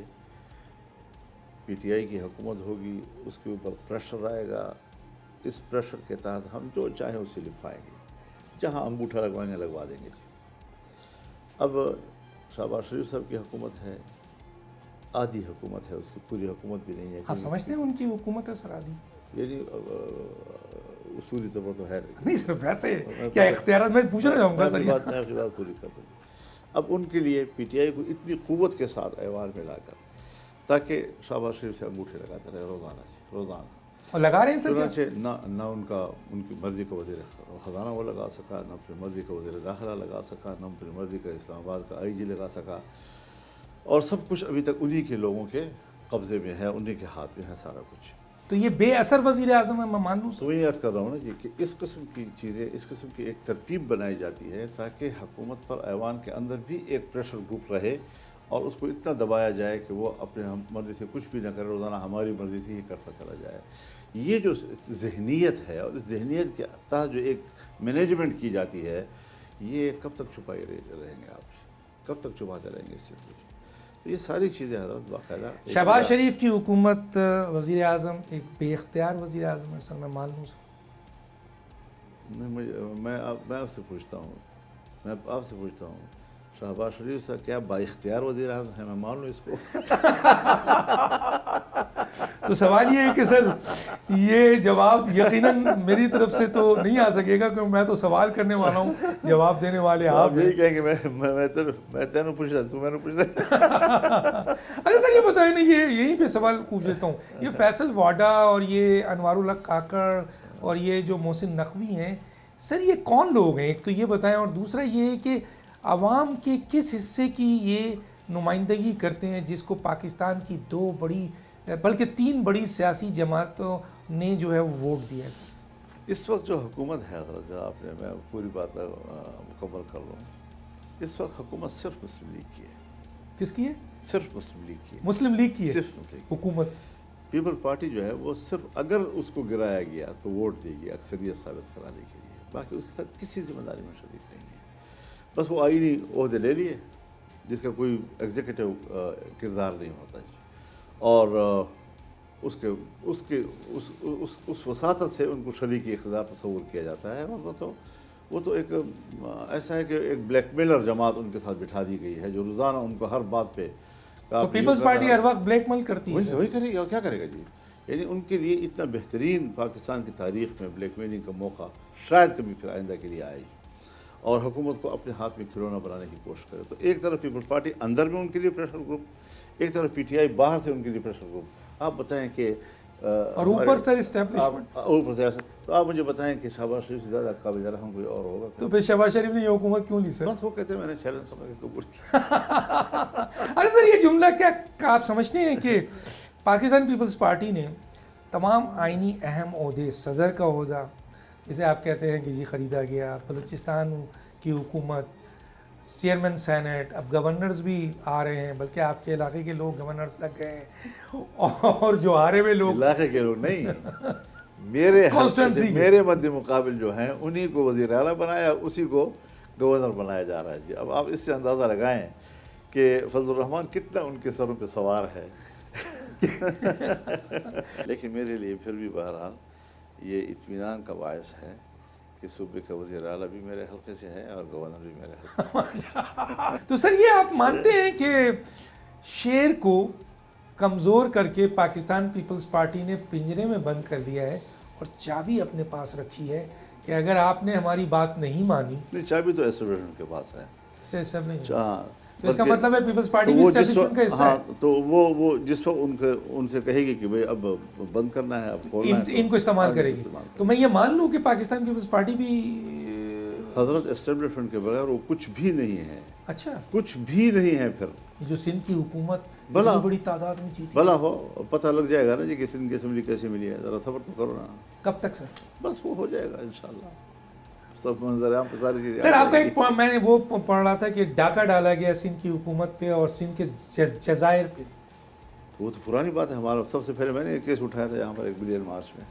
پی ٹی آئی کی حکومت ہوگی، اس کے اوپر پریشر آئے گا، اس پریشر کے تحت ہم جو چاہیں اسے لکھوائیں گے، جہاں انگوٹھا لگوائیں گے لگوا دیں گے جی۔ اب شہباز شریف صاحب کی حکومت ہے، آدھی حکومت ہے، اس کی پوری حکومت بھی نہیں ہے۔ آپ سمجھتے ہیں ان کی حکومت ہے سر آدھی؟ یعنی اصولی طور پر تو ہے نہیں سر، ویسے کیا اختیارات، میں پوچھنا چاہوں گا سر۔ میں آپ کی بات پوری کر دوں۔ اب ان کے لیے پی ٹی آئی کو اتنی قوت کے ساتھ ایوان میں لا کر تاکہ شہباز شریف سے انگوٹھے لگاتے رہے روزانہ، اور لگا رہے ہیں سر؟ چنانچہ نہ ان کی مرضی کا وزیر خزانہ وہ لگا سکا، نہ اپنی مرضی کا وزیر داخلہ لگا سکا، نہ اپنی مرضی کا اسلام آباد کا آئی جی لگا سکا، اور سب کچھ ابھی تک انہی کے لوگوں کے قبضے میں ہے، انہی کے ہاتھ میں ہے سارا کچھ۔ تو یہ بے اثر وزیر اعظم ہے، میں مان لوں تو وہی عرض کر رہا ہوں نا جی کہ اس قسم کی چیزیں، اس قسم کی ایک ترتیب بنائی جاتی ہے تاکہ حکومت پر ایوان کے اندر بھی ایک پریشر گروپ رہے اور اس کو اتنا دبایا جائے کہ وہ اپنے مرضی سے کچھ بھی نہ کرے، روزانہ ہماری مرضی سے ہی کرتا چلا جائے۔ یہ جو ذہنیت ہے اور اس ذہنیت کے تحت جو ایک مینجمنٹ کی جاتی ہے، یہ کب تک چھپائے رہیں گے آپ، کب تک چھپاتے رہیں گے اس چیز کو؟ یہ ساری چیزیں حضرت باقاعدہ شہباز شریف کی حکومت وزیر اعظم ایک بے اختیار وزیر اعظم ہے سر، میں مان لوں سر؟ میں آپ سے پوچھتا ہوں شہباز شریف صاحب کیا با اختیار وزیر اعظم ہے؟ میں مان لوں اس کو؟ تو سوال یہ ہے کہ سر یہ جواب یقیناً میری طرف سے تو نہیں آ سکے گا، کیونکہ میں تو سوال کرنے والا ہوں، جواب دینے والے آپ یہی کہیں گے میں تینوں پوچھ رہا تو میں نے پوچھ رہا۔ اچھا سر یہ بتائیں نا، یہ یہیں پہ سوال پوچھ لیتا ہوں، یہ فیصل واڈا اور یہ انوار الحق کاکڑ اور یہ جو محسن نقوی ہیں سر، یہ کون لوگ ہیں؟ ایک تو یہ بتائیں، اور دوسرا یہ ہے کہ عوام کے کس حصے کی یہ نمائندگی کرتے ہیں جس کو پاکستان کی 2 بڑی بلکہ 3 بڑی سیاسی جماعتوں نے جو ہے وہ ووٹ دیا ہے سر؟ اس وقت جو حکومت ہے حضرت، جو آپ نے، میں پوری بات مکمل کر لوں، اس وقت حکومت صرف مسلم لیگ کی ہے۔ کس کی ہے؟ صرف مسلم لیگ کی ہے۔ مسلم لیگ کی ہے صرف مسلم لیگ حکومت؟ پیپل پارٹی جو ہے وہ صرف اگر اس کو گرایا گیا تو ووٹ دے گی اکثریت ثابت کرانے کے لیے، باقی اس کے ساتھ کسی ذمہ داری میں شریک نہیں ہے۔ بس وہ آئینی عہدے لے لیے جس کا کوئی ایگزیکٹو کردار نہیں ہوتا جی، اور اس وساطت سے ان کو شریک اقتدار تصور کیا جاتا ہے، ورنہ تو وہ تو ایک ایسا ہے کہ ایک بلیک میلر جماعت ان کے ساتھ بٹھا دی گئی ہے جو روزانہ ان کو ہر بات پہ تو پیپلز پارٹی ہر وقت بلیک میل کرتی ہے. وہی کرے گی اور کیا کرے گا جی. یعنی ان کے لیے اتنا بہترین پاکستان کی تاریخ میں بلیک میلنگ کا موقع شاید کبھی پھر آئندہ کے لیے آئے اور حکومت کو اپنے ہاتھ میں کھلونا بنانے کی کوشش کرے. تو ایک طرف پیپلز پارٹی اندر میں ان کے لیے پریشر گروپ، ایک طرف پی ٹی آئی باہر سے ان کے لیے پریشر گروپ. آپ بتائیں کہ اور اوپر سر اسٹیبلشمنٹ، اوپر سے تو آپ مجھے بتائیں کہ شہباز شریف سے زیادہ قابل رحم کوئی اور ہوگا؟ تو پھر شہباز شریف نے یہ حکومت کیوں لی سر؟ بس وہ کہتے ہیں میں نے چیلنج سمجھ کے قبول کیا. ارے سر یہ جملہ کیا آپ سمجھتے ہیں کہ پاکستان پیپلز پارٹی نے تمام آئینی اہم عہدے، صدر کا عہدہ جسے آپ کہتے ہیں کہ جی خریدا گیا، بلوچستان کی حکومت، چیئرمین سینٹ، اب گورنرز بھی آ رہے ہیں، بلکہ آپ کے علاقے کے لوگ گورنرز لگ گئے ہیں، اور جو آ رہے ہوئے لوگ علاقے کے لوگ نہیں، میرے مد مقابل جو ہیں انہی کو وزیر اعلیٰ بنایا، اسی کو گورنر بنایا جا رہا ہے. جی اب آپ اس سے اندازہ لگائیں کہ فضل الرحمان کتنا ان کے سروں پہ سوار ہے. لیکن میرے لیے پھر بھی بہرحال یہ اطمینان کا باعث ہے کہ صوبے کا وزیر اعلیٰ بھی میرے حلقے سے ہے اور گورنر بھی میرے حلقے سے. تو سر یہ آپ مانتے ہیں کہ شیر کو کمزور کر کے پاکستان پیپلز پارٹی نے پنجرے میں بند کر دیا ہے اور چابی اپنے پاس رکھی ہے کہ اگر آپ نے ہماری بات نہیں مانی؟ نہیں، چابی تو ایسوسیشن کے پاس ہے. تو اس کا مطلب ہے پیپلز پارٹی بھی اسٹیبلشمنٹ کا حصہ ہے. تو وہ جس وقت ان سے کہے گی کہ بھئی اب بند کرنا ہے، اب کھولنا ہے، ان کو استعمال کرے گی. تو میں یہ مان لوں کہ پاکستان پیپلز پارٹی بھی حضرت اسٹیبلشمنٹ کے بغیر وہ کچھ بھی نہیں ہے. اچھا، کچھ بھی نہیں ہے. پھر جو سندھ کی حکومت بلا بڑی تعداد میں جیتی، بلا ہو پتہ لگ جائے گا نا جی کہ سندھ کی اسمبلی کیسے ملی ہے. ذرا صبر تو کرو نا. کب تک سر؟ بس وہ ہو جائے گا انشاءاللہ. سب منظر عام پہ ساری چیزیں. سر آپ کا ایک میں نے وہ پڑھ رہا تھا کہ ڈاکہ ڈالا گیا سندھ کی حکومت پہ اور سندھ کے جزائر پہ. وہ تو پرانی بات ہے. ہمارا سب سے پہلے میں نے ایک کیس اٹھایا تھا یہاں پر 1 بلین مارچ میں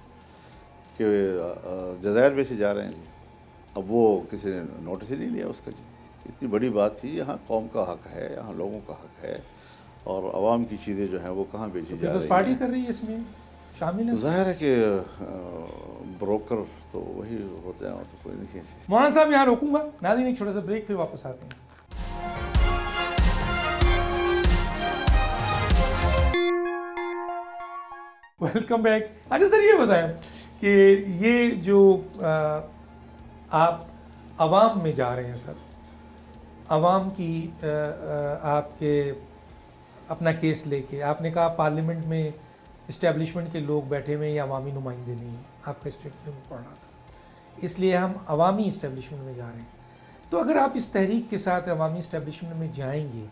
کہ جزائر میں سے جا رہے ہیں جی. اب وہ کسی نے نوٹس ہی نہیں لیا اس کا. جی اتنی بڑی بات تھی. یہاں قوم کا حق ہے، یہاں لوگوں کا حق ہے، اور عوام کی چیزیں جو ہیں وہ کہاں بیچی جا رہی ہیں. پارٹی کر رہی ہے اس میں شامل ہے. ظاہر ہے کہ بروکر تو وہی ہوتے ہیں اور تو کوئی نہیں. مولانا صاحب یہاں روکوں گا، ناظرین ایک چھوٹا سا بریک، پھر واپس آتے ہیں. Welcome back. اچھا سر یہ بتائیں کہ یہ جو آپ عوام میں جا رہے ہیں سر، عوام کی آپ کے اپنا کیس لے کے، آپ نے کہا پارلیمنٹ میں اسٹیبلشمنٹ کے لوگ بیٹھے ہوئے یا عوامی نمائندے نہیں ہیں، آپ کا اسٹیٹمنٹ میں پڑھ رہا تھا، اس لیے ہم عوامی اسٹیبلشمنٹ میں جا رہے ہیں. تو اگر آپ اس تحریک کے ساتھ عوامی اسٹیبلشمنٹ میں جائیں گے،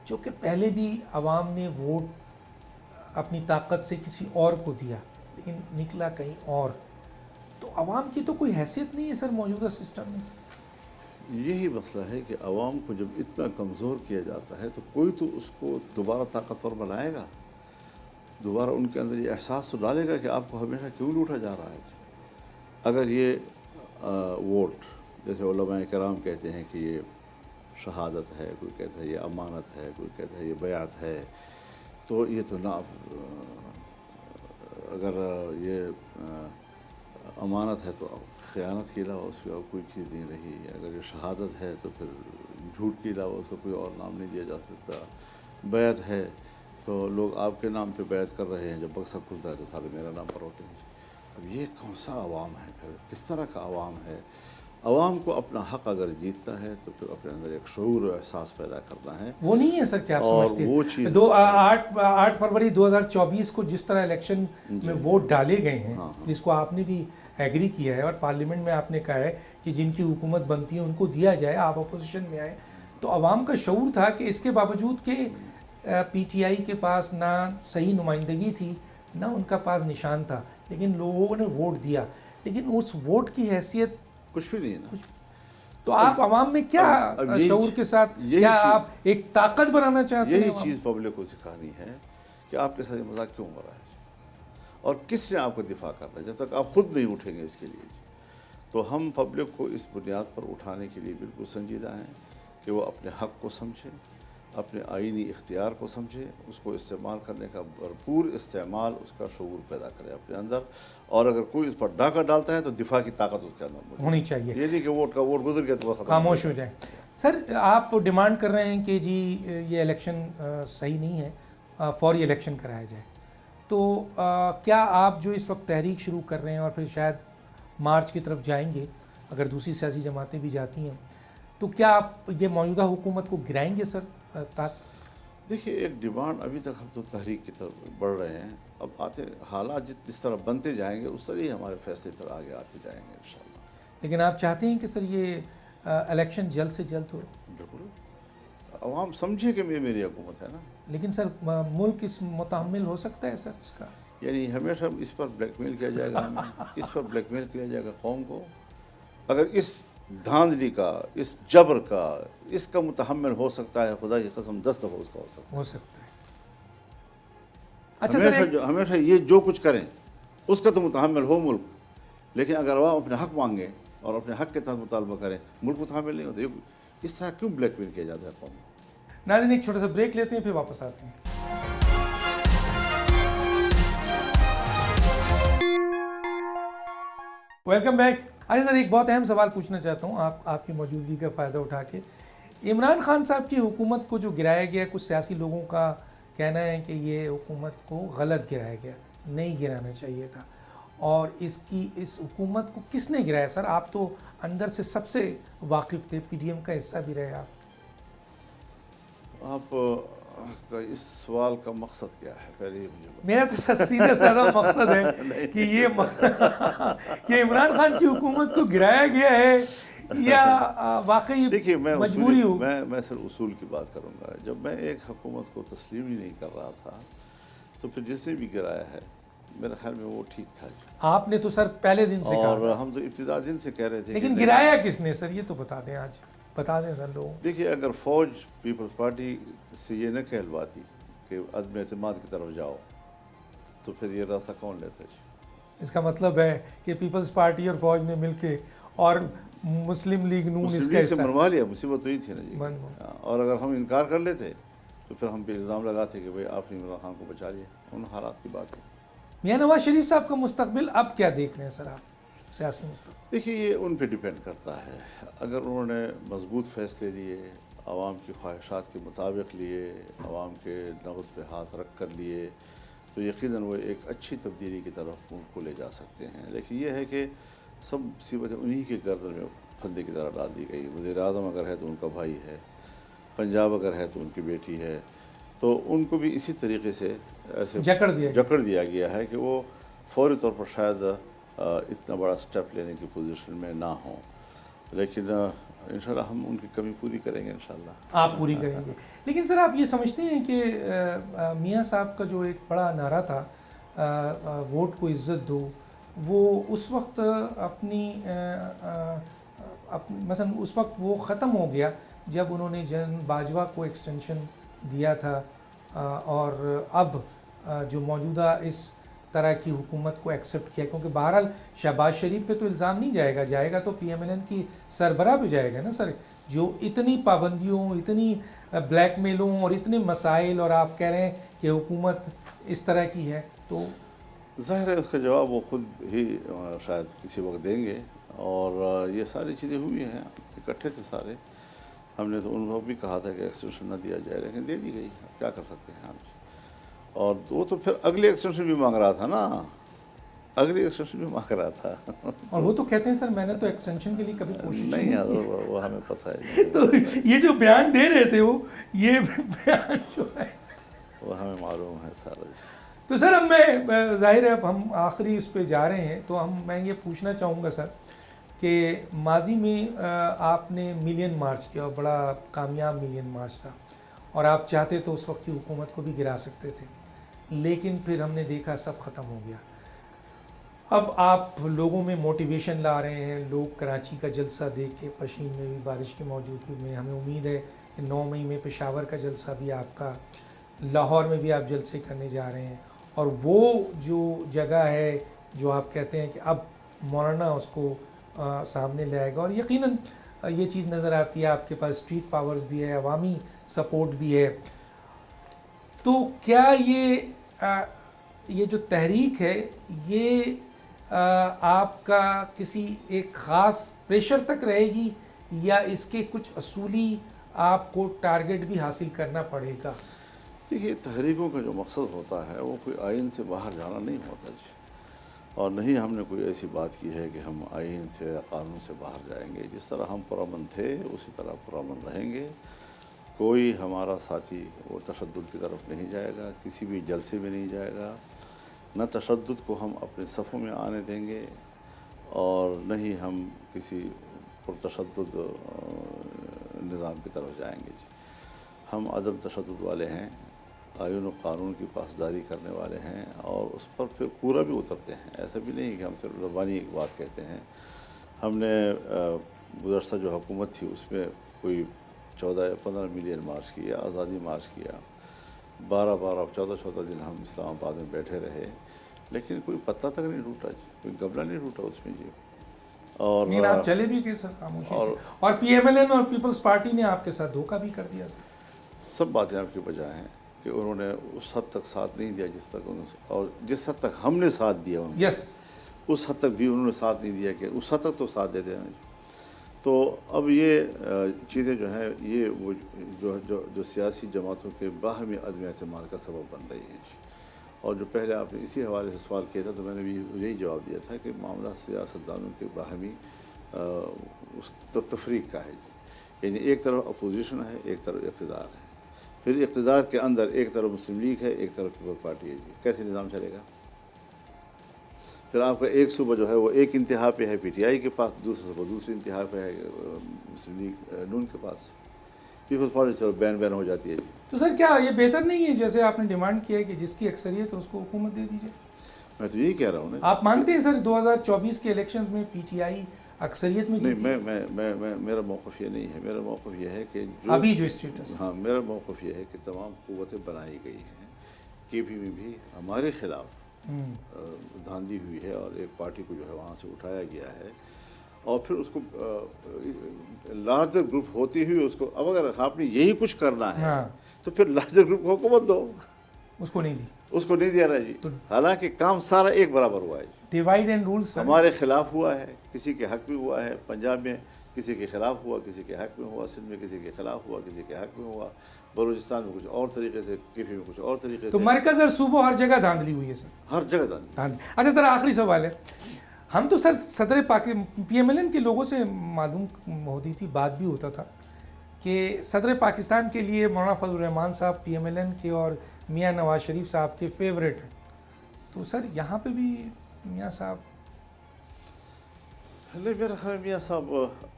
جو کہ پہلے بھی عوام نے ووٹ اپنی طاقت سے کسی اور کو دیا لیکن نکلا کہیں اور، تو عوام کی تو کوئی حیثیت نہیں ہے سر موجودہ سسٹم میں. یہی مسئلہ ہے کہ عوام کو جب اتنا کمزور کیا جاتا ہے تو کوئی تو اس کو دوبارہ طاقتور بنائے گا، دوبارہ ان کے اندر یہ احساس تو ڈالے گا کہ آپ کو ہمیشہ کیوں لوٹا جا رہا ہے. اگر یہ ووٹ جیسے علماء کرام کہتے ہیں کہ یہ شہادت ہے، کوئی کہتا ہے یہ امانت ہے، کوئی کہتا ہے یہ بیعت ہے، تو یہ تو نہ، اگر یہ امانت ہے تو خیانت کے علاوہ اس کی اور کوئی چیز نہیں رہی. اگر یہ شہادت ہے تو پھر جھوٹ کے علاوہ اس کا کوئی اور نام نہیں دیا جا سکتا. بیعت ہے تو لوگ آپ کے نام پہ بیعت کر رہے ہیں، جب بکسا کھلتا ہے تو سارے میرا نام پر ہوتے ہیں. اب یہ کون سا عوام ہے؟ پھر کس طرح کا عوام ہے؟ عوام کو اپنا حق اگر جیتنا ہے تو پھر اپنے اندر ایک شعور و احساس پیدا کرنا ہے. وہ نہیں ہے سر کیا آپ سمجھتے ہیں؟ وہ چیز 8 فروری 2024 کو جس طرح الیکشن میں ووٹ ڈالے گئے ہیں، جس کو آپ نے بھی ایگری کیا ہے اور پارلیمنٹ میں آپ نے کہا ہے کہ جن کی حکومت بنتی ہے ان کو دیا جائے، آپ اپوزیشن میں آئے، تو عوام کا شعور تھا کہ اس کے باوجود کہ پی ٹی آئی کے پاس نہ صحیح نمائندگی تھی نہ ان کا پاس نشان تھا، لیکن لوگوں نے ووٹ دیا، لیکن اس ووٹ کی حیثیت کچھ بھی نہیں ہے نا. تو آپ عوام میں کیا شعور کے ساتھ کیا آپ ایک طاقت بنانا چاہتے ہیں؟ یہی چیز پبلک کو سکھانی ہے کہ آپ کے ساتھ یہ مذاق کیوں ہو رہا ہے اور کس نے آپ کو دفاع کرنا ہے. جب تک آپ خود نہیں اٹھیں گے اس کے لیے، تو ہم پبلک کو اس بنیاد پر اٹھانے کے لیے بالکل سنجیدہ ہیں کہ وہ اپنے حق کو سمجھیں اپنے آئینی اختیار کو سمجھے، اس کو استعمال کرنے کا بھرپور استعمال، اس کا شعور پیدا کرے اپنے اندر، اور اگر کوئی اس پر ڈاکہ ڈالتا ہے تو دفاع کی طاقت اس کے اندر موجود ہونی چاہیے، یہ نہیں کہ ووٹ گزر گیا تو وہ ختم خاموش ہو جائے۔ سر آپ ڈیمانڈ کر رہے ہیں کہ جی یہ الیکشن صحیح نہیں ہے، فوری الیکشن کرایا جائے، تو کیا آپ جو اس وقت تحریک شروع کر رہے ہیں اور پھر شاید مارچ کی طرف جائیں گے، اگر دوسری سیاسی جماعتیں بھی جاتی ہیں، تو کیا آپ یہ موجودہ حکومت کو گرائیں گے سر؟ دیکھیے ایک ڈیمانڈ، ابھی تک ہم تو تحریک کی طرف بڑھ رہے ہیں، اب آتے حالات جس طرح بنتے جائیں گے اس طرح ہی ہمارے فیصلے پر آگے آتے جائیں گے انشاءاللہ۔ لیکن آپ چاہتے ہیں کہ سر یہ الیکشن جلد سے جلد ہو؟ بالکل، عوام سمجھے کہ میری حکومت ہے نا۔ لیکن سر ملک اس متحمل ہو سکتا ہے سر اس کا؟ یعنی ہمیشہ اس پر بلیک میل کیا جائے گا، ہمیں اس پر بلیک میل کیا جائے گا قوم کو۔ اگر اس دھاندلی کا، اس جبر کا، اس کا متحمل ہو سکتا ہے، خدا کی قسم 10 دفعہ اس کا ہو سکتا ہے۔ اچھا سر، ہمیشہ یہ جو کچھ کریں اس کا تو متحمل ہو ملک، لیکن اگر عوام اپنے حق مانگیں اور اپنے حق کے تحت مطالبہ کریں، ملک متحمل نہیں ہوتا۔ اس طرح کیوں بلیک میل کیا جاتا ہے قوم کو؟ ناظرین ایک چھوٹا سا بریک لیتے ہیں، پھر واپس آتے ہیں۔ Welcome back. آج سر ایک بہت اہم سوال پوچھنا چاہتا ہوں آپ کی موجودگی کا فائدہ اٹھا کے۔ عمران خان صاحب کی حکومت کو جو گرایا گیا، کچھ سیاسی لوگوں کا کہنا ہے کہ یہ حکومت کو غلط گرایا گیا، نہیں گرانا چاہیے تھا، اور اس حکومت کو کس نے گرایا؟ سر آپ تو اندر سے سب سے واقف تھے، پی ڈی ایم کا حصہ بھی رہے آپ کا اس سوال کا مقصد کیا ہے؟ پہلے میرا تو سیدھا سادہ مقصد ہے کہ یہ کہ عمران خان کی حکومت کو گرایا گیا ہے یا واقعی دیکھیے مجبوری ہو؟ میں صرف اصول کی بات کروں گا۔ جب میں ایک حکومت کو تسلیم ہی نہیں کر رہا تھا تو پھر جس نے بھی گرایا ہے میرے خیال میں وہ ٹھیک تھا۔ آپ نے تو سر پہلے دن سے کہا، اور ہم تو ابتدا دن سے کہہ رہے تھے، لیکن گرایا کس نے سر؟ یہ تو بتا دیں، آج بتا دیں سر لوگوں۔ دیکھیے اگر فوج پیپلز پارٹی سے یہ نہ کہلواتی کہ عدم اعتماد کی طرف جاؤ تو پھر یہ راستہ کون لیتا جی؟ اس کا مطلب ہے کہ پیپلز پارٹی اور فوج نے مل کے اور مسلم لیگ نون اس کا حصہ منوا لیا، مصیبت تو ہی تھی نا جی۔ اور اگر ہم انکار کر لیتے تو پھر ہم پہ الزام لگاتے کہ بھئی آپ نے عمران خان کو بچا لیا۔ ان حالات کی بات ہے۔ میاں نواز شریف صاحب کا مستقبل اب کیا دیکھ رہے ہیں سر آپ، سیاسی مستقبل؟ دیکھیے یہ ان پہ ڈیپینڈ کرتا ہے۔ اگر انہوں نے مضبوط فیصلے لیے، عوام کی خواہشات کے مطابق لیے، عوام کے نبض پہ ہاتھ رکھ کر لیے، تو یقیناً وہ ایک اچھی تبدیلی کی طرف ملک کو لے جا سکتے ہیں۔ لیکن یہ ہے کہ سب مصیبتیں انہی کے گردن میں پھندے کی طرح ڈال دی گئی۔ وزیر اعظم اگر ہے تو ان کا بھائی ہے، پنجاب اگر ہے تو ان کی بیٹی ہے، تو ان کو بھی اسی طریقے سے ایسے جکڑ دیا گیا ہے کہ وہ فوری طور پر شاید اتنا بڑا سٹیپ لینے کی پوزیشن میں نہ ہوں۔ لیکن انشاءاللہ ہم ان کی کمی پوری کریں گے انشاءاللہ۔ آپ پوری کریں گے۔ لیکن سر آپ یہ سمجھتے ہیں کہ میاں صاحب کا جو ایک بڑا نعرہ تھا ووٹ کو عزت دو، وہ اس وقت مثلا اس وقت وہ ختم ہو گیا جب انہوں نے جن باجوہ کو ایکسٹینشن دیا تھا، اور اب جو موجودہ اس طرح کی حکومت کو ایکسیپٹ کیا، کیونکہ بہرحال شہباز شریف پہ تو الزام نہیں جائے گا تو پی ایم ایل این کی سربراہ پہ جائے گا نا سر، جو اتنی پابندیوں، اتنی بلیک میلوں اور اتنے مسائل، اور آپ کہہ رہے ہیں کہ حکومت اس طرح کی ہے، تو ظاہر ہے اس کا جواب وہ خود ہی شاید کسی وقت دیں گے۔ اور یہ ساری چیزیں ہوئی ہیں، اکٹھے تھے سارے، ہم نے تو ان کو بھی کہا تھا کہ ایکسٹینشن نہ دیا جائے، لیکن دے دی گئی، کیا کر سکتے ہیں آپ۔ اور وہ تو پھر اگلی ایکسٹینشن بھی مانگ رہا تھا نا، اگلی ایکسٹینشن بھی مانگ رہا تھا، اور وہ تو کہتے ہیں سر میں نے تو ایکسٹینشن کے لیے کبھی کوشش نہیں ہے، وہ ہمیں پتہ ہے۔ تو یہ جو بیان دے رہے تھے وہ یہ بیان جو ہے وہ ہمیں معلوم ہے سارا۔ تو سر اب میں ظاہر ہے اب ہم آخری اس پہ جا رہے ہیں، تو میں یہ پوچھنا چاہوں گا سر کہ ماضی میں آپ نے ملین مارچ کیا، اور بڑا کامیاب ملین مارچ تھا، اور آپ چاہتے تو اس وقت کی حکومت کو بھی گرا سکتے تھے، لیکن پھر ہم نے دیکھا سب ختم ہو گیا۔ اب آپ لوگوں میں موٹیویشن لا رہے ہیں، لوگ کراچی کا جلسہ دیکھ کے پشین میں بھی بارش کی موجودگی میں، ہمیں امید ہے کہ 9 مئی میں پشاور کا جلسہ بھی آپ کا، لاہور میں بھی آپ جلسے کرنے جا رہے ہیں، اور وہ جو جگہ ہے جو آپ کہتے ہیں کہ اب مولانا اس کو سامنے لے آئے گا، اور یقیناً یہ چیز نظر آتی ہے، آپ کے پاس اسٹریٹ پاورز بھی ہے، عوامی سپورٹ بھی ہے. تو کیا یہ جو تحریک ہے یہ آپ کا کسی ایک خاص پریشر تک رہے گی یا اس کے کچھ اصولی آپ کو ٹارگٹ بھی حاصل کرنا پڑے گا؟ دیکھیے، تحریکوں کا جو مقصد ہوتا ہے وہ کوئی آئین سے باہر جانا نہیں ہوتا جی، اور نہیں ہم نے کوئی ایسی بات کی ہے کہ ہم آئین سے یا قانون سے باہر جائیں گے. جس طرح ہم پرامن تھے اسی طرح پرامن رہیں گے. کوئی ہمارا ساتھی وہ تشدد کی طرف نہیں جائے گا، کسی بھی جلسے میں نہیں جائے گا، نہ تشدد کو ہم اپنے صفوں میں آنے دیں گے اور نہ ہی ہم کسی پرتشدد نظام کی طرف جائیں گے جی. ہم عدم تشدد والے ہیں، آئین و قانون کی پاسداری کرنے والے ہیں اور اس پر پھر پورا بھی اترتے ہیں. ایسا بھی نہیں کہ ہم صرف زبانی ایک بات کہتے ہیں. ہم نے گزشتہ جو حکومت تھی اس میں کوئی 14 یا 15 ملین مارچ کیا، آزادی مارچ کیا، 14 دن ہم اسلام آباد میں بیٹھے رہے، لیکن کوئی پتہ تک نہیں ٹوٹا جی، کوئی گبلا نہیں ٹوٹا اس میں جی. اور لیکن آپ چلے بھی گئے سر خاموشی سے، اور پی ایم ایل این اور پیپلز پارٹی نے آپ کے ساتھ دھوکہ بھی کر دیا سر. سب باتیں آپ کی بجائے ہیں کہ انہوں نے اس حد تک ساتھ نہیں دیا جس تک اور جس حد تک ہم نے ساتھ دیا ان کو، یس اس حد تک بھی انہوں نے ساتھ نہیں دیا کہ اس حد تک تو ساتھ دیتے ہیں. تو اب یہ چیزیں جو ہیں یہ وہ جو سیاسی جماعتوں کے باہمی عدم اعتماد کا سبب بن رہی ہیں جی. اور جو پہلے آپ نے اسی حوالے سے سوال کیا تھا تو میں نے بھی یہی جواب دیا تھا کہ معاملہ سیاستدانوں کے باہمی اس تفریق کا ہے جی. یعنی ایک طرف اپوزیشن ہے، ایک طرف اقتدار ہے، پھر اقتدار کے اندر ایک طرف مسلم لیگ ہے، ایک طرف پیپل پارٹی ہے جی. کیسے نظام چلے گا؟ پھر آپ کا ایک صوبہ جو ہے وہ ایک انتہا پہ ہے پی ٹی آئی کے پاس، دوسرے صوبہ دوسری انتہا پہ ہے مسلم لیگ نون کے پاس. پیپلز پارٹی چلو بین ہو جاتی ہے جی. تو سر کیا یہ بہتر نہیں ہے جیسے آپ نے ڈیمانڈ کیا ہے کہ جس کی اکثریت ہے اس کو حکومت دے دیجیے؟ میں تو یہی کہہ رہا ہوں نا. آپ مانتے ہیں سر 2024 کے الیکشنز میں پی ٹی آئی اکثریت میں جیتی؟ نہیں، میرا موقف یہ نہیں ہے. میرا موقف یہ ہے کہ ابھی جو اسٹیٹس، ہاں میرا موقف یہ ہے کہ تمام قوتیں بنائی گئی ہیں. کے پی میں بھی ہمارے خلاف دھاندلی ہوئی ہے اور ایک پارٹی کو جو ہے وہاں سے اٹھایا گیا ہے اور پھر اس کو لارجر گروپ ہوتی ہوئی اس کو، اب اگر آپ نے یہی کچھ کرنا ہے تو پھر لارجر گروپ کو حکومت دو. اس کو نہیں دی، اس کو نہیں دیا رہا جی. حالانکہ کام سارا ایک برابر ہوا ہے جی. ڈیوائڈ اینڈ رولز ہمارے خلاف ہوا ہے، کسی کے حق میں ہوا ہے. پنجاب میں کسی کے خلاف ہوا، کسی کے حق میں ہوا. سندھ میں کسی کے خلاف ہوا، کسی کے حق میں ہوا. بلوچستان میں کچھ اور طریقے سے، کے پی میں کچھ اور طریقے سے. تو مرکز اور صوبوں ہر جگہ دھاندلی ہوئی ہے سر، ہر جگہ دھاندلی. اچھا سر آخری سوال ہے. ہم تو سر صدر پی ایم ایل این کے لوگوں سے معلوم ہوتی تھی، بات بھی ہوتا تھا کہ صدر پاکستان کے لیے مولانا فضل الرحمان صاحب پی ایم ایل این کے اور میاں نواز شریف صاحب کے فیوریٹ ہیں. تو سر یہاں پہ بھی میاں صاحب؟ نہیں، میرا خیال میاں صاحب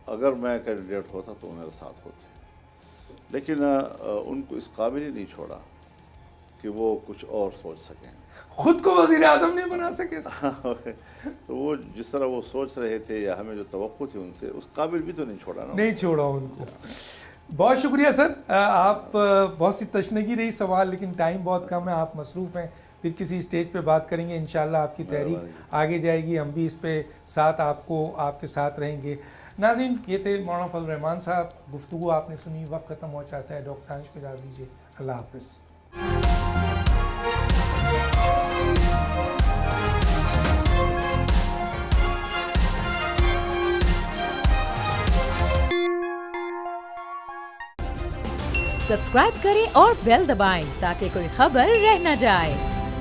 اگر میں کینڈیڈیٹ ہوتا تو میرے ساتھ ہوتے، لیکن ان کو اس قابل ہی نہیں چھوڑا کہ وہ کچھ اور سوچ سکیں. خود کو وزیر اعظم نہیں بنا سکے تو وہ جس طرح وہ سوچ رہے تھے یا ہمیں جو توقع تھی ان سے، اس قابل بھی تو نہیں چھوڑا نا. نہیں چھوڑا ان کو. بہت شکریہ سر. آپ بہت سی تشنگی رہی سوال، لیکن ٹائم بہت کم ہے، آپ مصروف ہیں. پھر کسی اسٹیج پہ بات کریں گے انشاءاللہ. آپ کی تحریک آگے جائے گی، ہم بھی اس پہ ساتھ آپ کے ساتھ رہیں گے. ناظرین، یہ تھے مولانا فضل الرحمان صاحب. گفتگو آپ نے سنی، وقت ختم ہو جاتا ہے. ڈاکٹر انش کو اجازت دیجیے. اللہ حافظ. سبسکرائب کریں اور بیل دبائیں تاکہ کوئی خبر رہ نہ جائے.